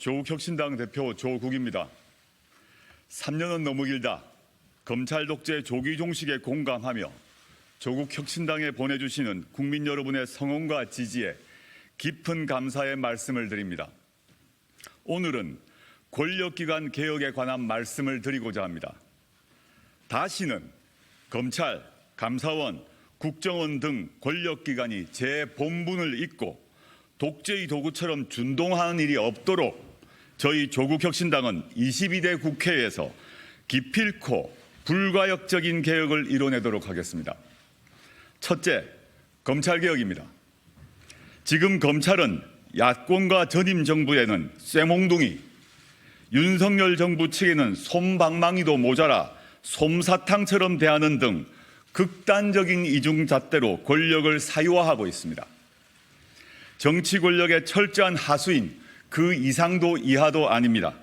조국혁신당 대표 조국입니다. 3년은 너무 길다. 검찰 독재 조기 종식에 공감하며 조국혁신당에 보내주시는 국민 여러분의 성원과 지지에 깊은 감사의 말씀을 드립니다. 오늘은 권력기관 개혁에 관한 말씀을 드리고자 합니다. 다시는 검찰, 감사원, 국정원 등 권력기관이 제 본분을 잊고 독재의 도구처럼 준동하는 일이 없도록 저희 조국혁신당은 22대 국회에서 기필코 불가역적인 개혁을 이뤄내도록 하겠습니다. 첫째, 검찰개혁입니다. 지금 검찰은 야권과 전임 정부에는 쇠몽둥이, 윤석열 정부 측에는 솜방망이도 모자라 솜사탕처럼 대하는 등 극단적인 이중잣대로 권력을 사유화하고 있습니다. 정치 권력의 철저한 하수인 그 이상도 이하도 아닙니다.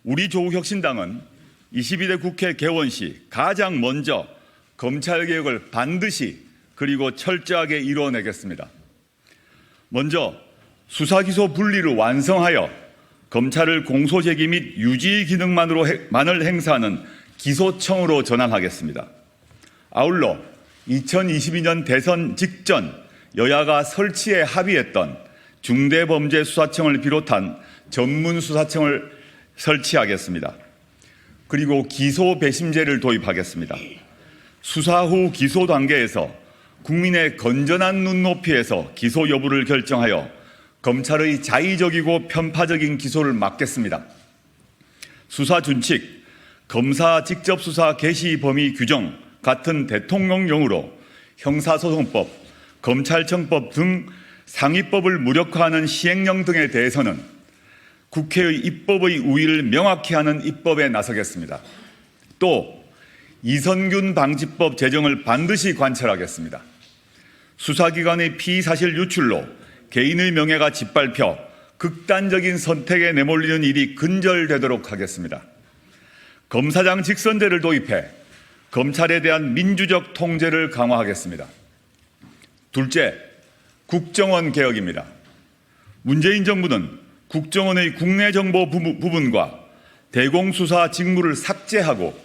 우리 조국혁신당은 22대 국회 개원 시 가장 먼저 검찰개혁을 반드시 그리고 철저하게 이루어내겠습니다. 먼저 수사기소 분리를 완성하여 검찰을 공소제기 및 유지 기능만을 행사하는 기소청으로 전환하겠습니다. 아울러 2022년 대선 직전 여야가 설치에 합의했던 중대범죄수사청을 비롯한 전문수사청을 설치하겠습니다. 그리고 기소 배심제를 도입하겠습니다. 수사 후 기소 단계에서 국민의 건전한 눈높이에서 기소 여부를 결정하여 검찰의 자의적이고 편파적인 기소를 막겠습니다. 수사 준칙, 검사 직접 수사 개시 범위 규정 같은 대통령령으로 형사소송법, 검찰청법 등 상위법을 무력화하는 시행령 등에 대해서는 국회의 입법의 우위를 명확히 하는 입법에 나서겠습니다. 또 이선균 방지법 제정을 반드시 관철하겠습니다. 수사기관의 피의사실 유출로 개인의 명예가 짓밟혀 극단적인 선택에 내몰리는 일이 근절되도록 하겠습니다. 검사장 직선제를 도입해 검찰에 대한 민주적 통제를 강화하겠습니다. 둘째, 국정원 개혁입니다. 문재인 정부는 국정원의 국내 정보 부분과 대공수사 직무를 삭제하고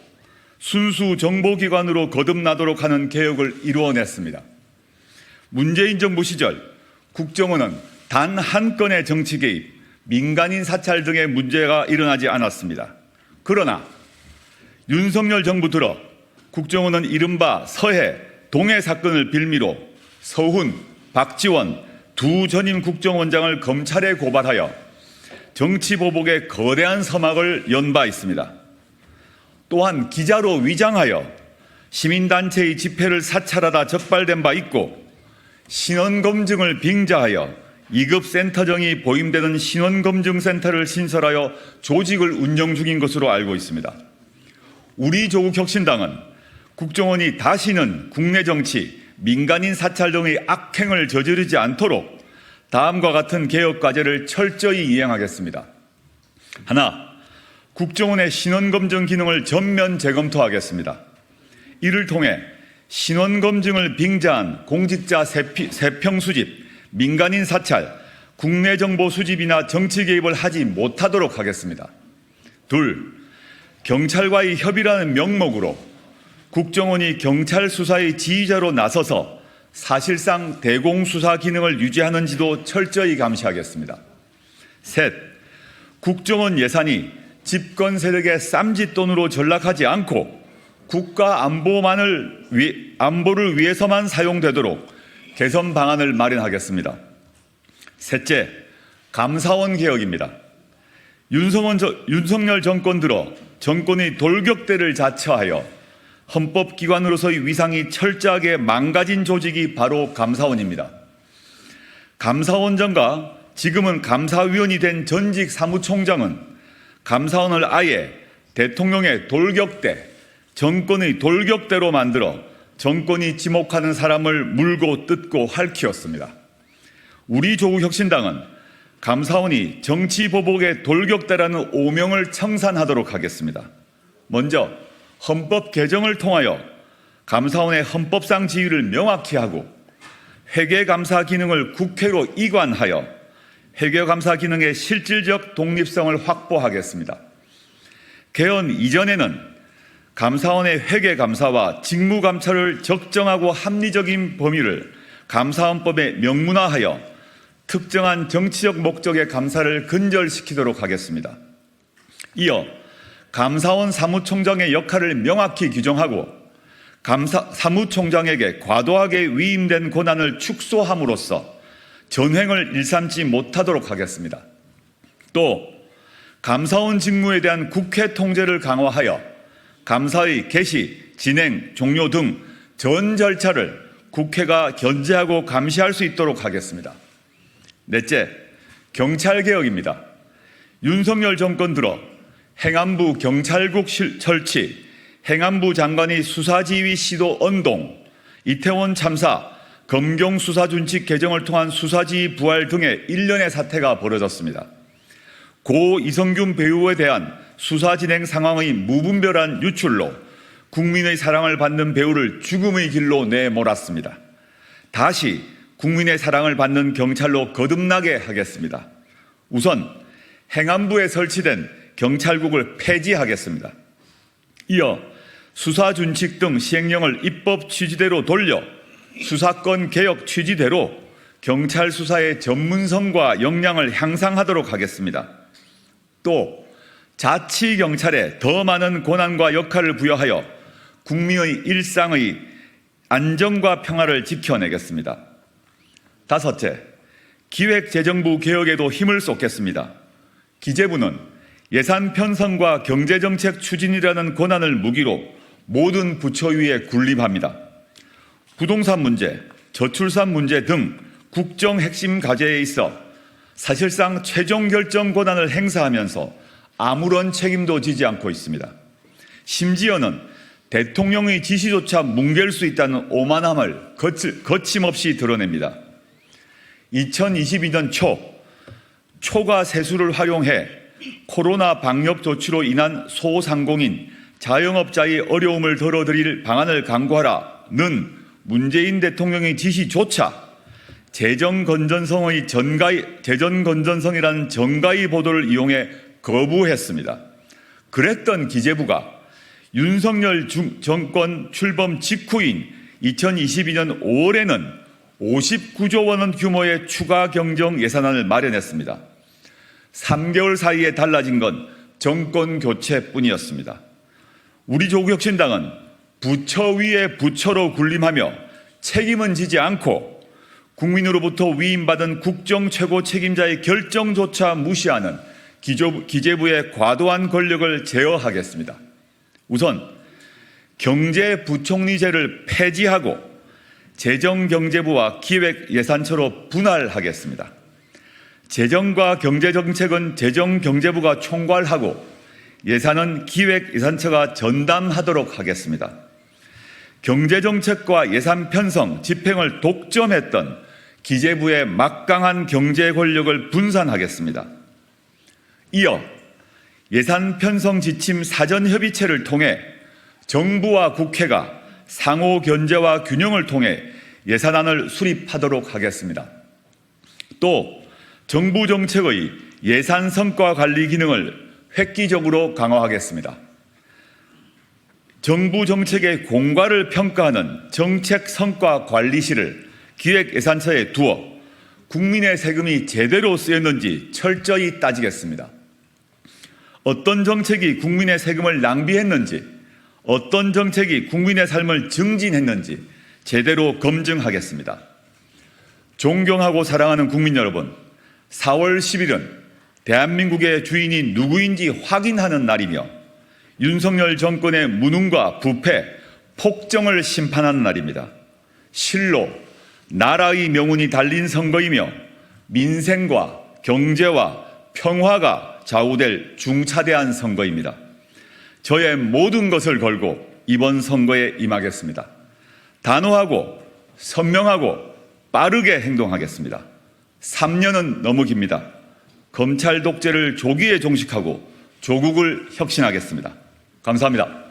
순수 정보기관으로 거듭나도록 하는 개혁을 이루어냈습니다. 문재인 정부 시절 국정원은 단 한 건의 정치 개입, 민간인 사찰 등의 문제가 일어나지 않았습니다. 그러나 윤석열 정부 들어 국정원은 이른바 서해, 동해 사건을 빌미로 서훈, 박지원 두 전임 국정원장을 검찰에 고발하여 정치보복의 거대한 서막을 연 바 있습니다. 또한 기자로 위장하여 시민단체의 집회를 사찰하다 적발된 바 있고 신원검증을 빙자하여 2급 센터장이 보임되는 신원검증센터를 신설하여 조직을 운영 중인 것으로 알고 있습니다. 우리 조국혁신당은 국정원이 다시는 국내 정치, 민간인 사찰 등의 악행을 저지르지 않도록 다음과 같은 개혁 과제를 철저히 이행하겠습니다. 하나, 국정원의 신원검증 기능을 전면 재검토하겠습니다. 이를 통해 신원검증을 빙자한 공직자 세평 수집, 민간인 사찰, 국내 정보 수집이나 정치 개입을 하지 못하도록 하겠습니다. 둘, 경찰과의 협의라는 명목으로 국정원이 경찰 수사의 지휘자로 나서서 사실상 대공수사 기능을 유지하는지도 철저히 감시하겠습니다. 셋, 국정원 예산이 집권 세력의 쌈짓돈으로 전락하지 않고 국가 안보를 위해서만 사용되도록 개선 방안을 마련하겠습니다. 셋째, 감사원 개혁입니다. 윤석열 정권 들어 정권의 돌격대를 자처하여 헌법기관으로서의 위상이 철저하게 망가진 조직이 바로 감사원입니다. 감사원장과 지금은 감사위원이 된 전직 사무총장은 감사원을 아예 대통령의 돌격대, 정권의 돌격대로 만들어 정권이 지목하는 사람을 물고 뜯고 핥히었습니다. 우리 조국혁신당은 감사원이 정치보복의 돌격대라는 오명을 청산하도록 하겠습니다. 먼저 헌법 개정을 통하여 감사원의 헌법상 지위를 명확히 하고 회계감사 기능을 국회로 이관하여 회계감사 기능의 실질적 독립성을 확보하겠습니다. 개헌 이전에는 감사원의 회계감사와 직무감찰을 적정하고 합리적인 범위를 감사원법에 명문화하여 특정한 정치적 목적의 감사를 근절시키도록 하겠습니다. 이어 감사원 사무총장의 역할을 명확히 규정하고 사무총장에게 과도하게 위임된 권한을 축소함으로써 전횡을 일삼지 못하도록 하겠습니다. 또 감사원 직무에 대한 국회 통제를 강화하여 감사의 개시, 진행, 종료 등 전 절차를 국회가 견제하고 감시할 수 있도록 하겠습니다. 넷째, 경찰개혁입니다. 윤석열 정권 들어 행안부 경찰국 설치, 행안부 장관의 수사지휘 시도 언동, 이태원 참사, 검경 수사준칙 개정을 통한 수사지휘 부활 등의 일련의 사태가 벌어졌습니다. 고 이성균 배우에 대한 수사 진행 상황의 무분별한 유출로 국민의 사랑을 받는 배우를 죽음의 길로 내몰았습니다. 다시 국민의 사랑을 받는 경찰로 거듭나게 하겠습니다. 우선 행안부에 설치된 경찰국을 폐지하겠습니다. 이어 수사준칙 등 시행령을 입법 취지대로 돌려 수사권 개혁 취지대로 경찰 수사의 전문성과 역량을 향상하도록 하겠습니다. 또 자치경찰에 더 많은 권한과 역할을 부여하여 국민의 일상의 안정과 평화를 지켜내겠습니다. 다섯째, 기획재정부 개혁에도 힘을 쏟겠습니다. 기재부는 예산 편성과 경제정책 추진이라는 권한을 무기로 모든 부처 위에 군림합니다. 부동산 문제, 저출산 문제 등 국정 핵심 과제에 있어 사실상 최종 결정 권한을 행사하면서 아무런 책임도 지지 않고 있습니다. 심지어는 대통령의 지시조차 뭉갤 수 있다는 오만함을 거침없이 드러냅니다. 2022년 초과 세수를 활용해 코로나 방역 조치로 인한 소상공인, 자영업자의 어려움을 덜어드릴 방안을 강구하라는 문재인 대통령의 지시조차 재정 건전성이라는 정가의 보도를 이용해 거부했습니다. 그랬던 기재부가 윤석열 정권 출범 직후인 2022년 5월에는 59조 원 규모의 추가 경정 예산안을 마련했습니다. 3개월 사이에 달라진 건 정권 교체뿐이었습니다. 우리 조국혁신당은 부처 위에 부처로 군림하며 책임은 지지 않고 국민으로부터 위임받은 국정 최고 책임자의 결정조차 무시하는 기재부의 과도한 권력을 제어하겠습니다. 우선 경제부총리제를 폐지하고 재정경제부와 기획예산처로 분할하겠습니다. 재정과 경제정책은 재정경제부가 총괄하고 예산은 기획예산처가 전담하도록 하겠습니다. 경제정책과 예산 편성, 집행을 독점했던 기재부의 막강한 경제 권력을 분산하겠습니다. 이어 예산 편성 지침 사전협의체를 통해 정부와 국회가 상호 견제와 균형을 통해 예산안을 수립하도록 하겠습니다. 또 정부 정책의 예산 성과 관리 기능을 획기적으로 강화하겠습니다. 정부 정책의 공과를 평가하는 정책 성과 관리실을 기획예산처에 두어 국민의 세금이 제대로 쓰였는지 철저히 따지겠습니다. 어떤 정책이 국민의 세금을 낭비했는지, 어떤 정책이 국민의 삶을 증진했는지 제대로 검증하겠습니다. 존경하고 사랑하는 국민 여러분, 4월 10일은 대한민국의 주인이 누구인지 확인하는 날이며 윤석열 정권의 무능과 부패, 폭정을 심판하는 날입니다. 실로 나라의 명운이 달린 선거이며 민생과 경제와 평화가 좌우될 중차대한 선거입니다. 저의 모든 것을 걸고 이번 선거에 임하겠습니다. 단호하고 선명하고 빠르게 행동하겠습니다. 3년은 너무 깁니다. 검찰 독재를 조기에 종식하고 조국을 혁신하겠습니다. 감사합니다.